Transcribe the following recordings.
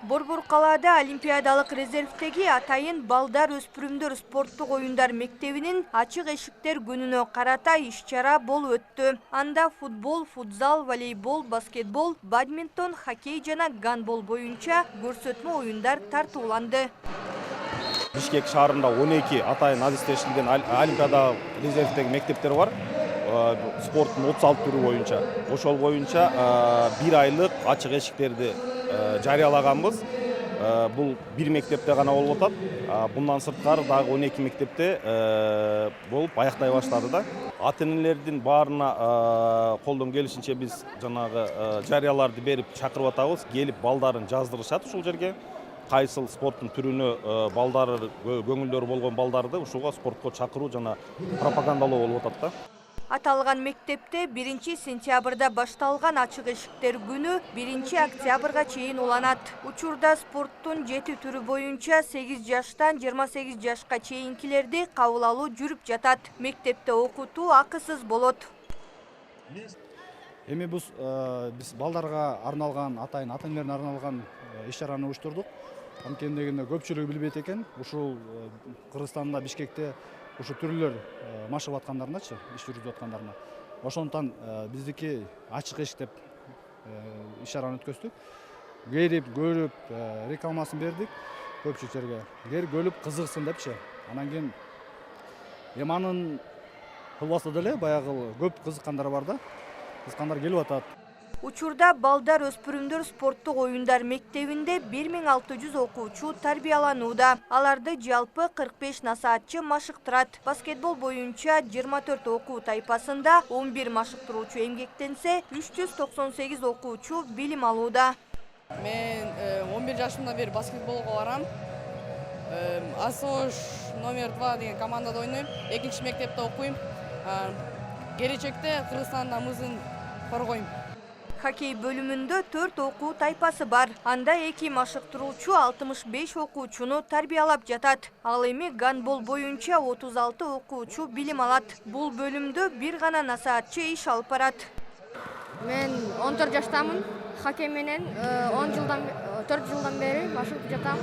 Борбор калаада Олимпиадалык резервдеги атайын балдар өспүрүмдөр спорттук оюндар мектебинин ачык эшиктер күнүнө карата иш-чара болуп өттү. Анда футбол, футзал, волейбол, баскетбол, бадминтон, хоккей жана гандбол боюнча көрсөтмө оюндар тартууланды. Бишкек шаарында 12 атайын адистештирилген Олимпиада резервдеги мектептер бар. Спорттун 36 түрү боюнча. Ошол боюнча 1 айлык ачык эшиктерди жарыялаганбыз. Бул бир мектепте гана болуп атат. Bundan сырткары дагы 12 мектепте болуп аяктай баштады да. Ата-энелердин баарына колдон келишинче биз жанагы жарыяларды берип чакырып атабыз. Келип балдарын жаздырышат ушул жерге. Кайсыл спорттун түрүнө балдары көңүлдөрү болгон балдарды ушуга спортко чакыруу жана пропагандалоо болуп атат да. Аталган мектепте 1 сентябрда башталган ачык эшиктер күнү 1 октябрга чейин уланат. Учурда спорттун 7 түрү боюнча 8 жаштан 28 жашка чейинкилерди кабыл алуу жүрүп жатат. Мектепте окутуу акысыз болот. Эми биз балдарга арналган, ата-энелерге арналган иш-чараны уюштурдук. Анткени көпчүлүгү билбейт экен. Ушул Кыргызстанда, Бишкекте ушу түрлөр машыгып аткандарыначы, иш жүргүзүп аткандарына. Ошондон биздики ачык эшик деп иш-чараны өткөздүк. Келип, көрүп, рекламасын бердик көпчүлүк жерге. Көрүп, кызыксын депчи. Анан кийин анын кылбаса деле баягы көп кызыккандар бар да. Кызыккандар келип атат. Учурда балдар өспүрүмдөр спорттук оюндар мектебинде 1600 окуучу тарбияланууда. Аларды жалпы 45 насаатчы машыктырат. Баскетбол боюнча 24 окуу тайпасында 11 машыктыруучу эмгектенсе, 398 окуучу билим алууда. Мен 11 жашымдан бери баскетболго барам. Асош номер 2 деген командада ойнойм. 2 мектепте окуйм. Келечекте Кыргызстандын намысын коргойм. Хоккей бөлүмүндө 4 окуу тайпасы бар. Анда 2 машыктыруучу 65 окуучуну тарбиялап жатат. Ал эми гандбол боюнча 36 окуучу билим алат. Бул бөлүмдө бир гана насаатчы иш алып барат. Мен 14 жаштамын. Хоккей менен 4 жылдан бери машыгып жатам.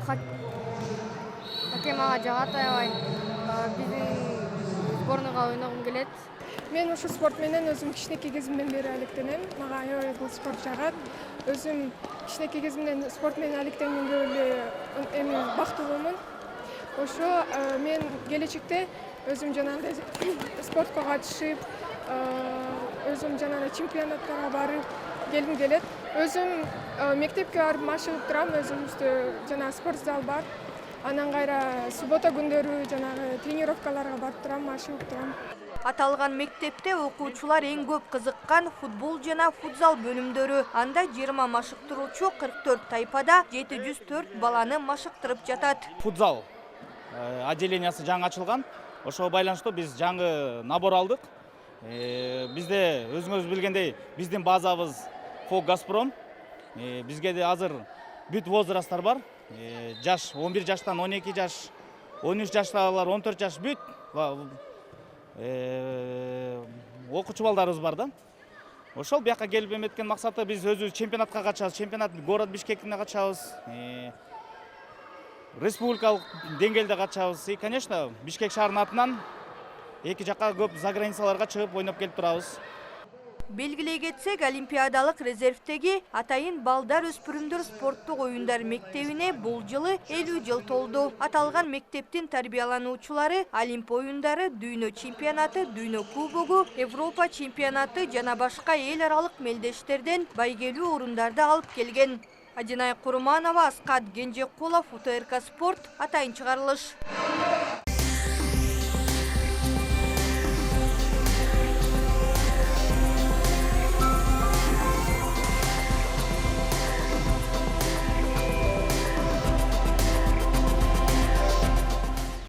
Хоккей мага жагат аябай. Биздин сборныйга ойногум келет. Мен ушу спорт менен өзүм кичинекей кезимден бери алектенем. Мага аябай бул спорт жагат. Өзүм кичинекей кезимден спорт менен алектенгенге эми бактылуумун. Ошо мен келечекте өзүм жанагындай спортко катышып, өзүм жанагындай чемпионаттарга барып келгим келет. Өзүм мектепке барып машыгып турам, өзүмүздө жанагы спорт зал бар. Анан кайра суббота күндөрү жанагы тренировкаларга барып турам, машыгып турам. Аталган мектепте окуучулар эң көп кызыккан футбол жана футзал бөлүмдөрү. Анда 20 машыктыруучу 44 тайпада 704 баланы машыктырып жатат. Футзал отделениясы жаңы ачылган. Ошого байланыштуу биз жаңы набор алдык. Бизде өзүңүз билгендей, биздин базабыз Фок Газпром. Бизге де азыр бүт возрасттар бар. Жаш 11 жаштан 12 жаш, 13 жаштагылар 14 жаш бүт окуучу балдарыбыз бар да. Ошол бияка келип эметкен максаты биз өзүбүз чемпионатка катышабыз, чемпионат город Бишкектине катышабыз, республикалык деңгээлде катышабыз. И, конечно, Бишкек шаарынын атынан эки жакка көп заграницаларга чыгып ойноп келип турабыз. Белгилей кетсек, Олимпиадалык резервдеги атайын балдар өспүрүмдөр спорттук оюндар мектебине бул жылы 50 жыл толду. Аталган мектептин тарбиялануучулары Олимп оюндары, дүйнө чемпионаты, дүйнө кубогу, Европа чемпионаты жана башка эл аралык мелдештерден байгелүү орундарды алып келген. Адинай Курманова, Аскат Генжекулов, УТРК Спорт, атайын чыгарылыш.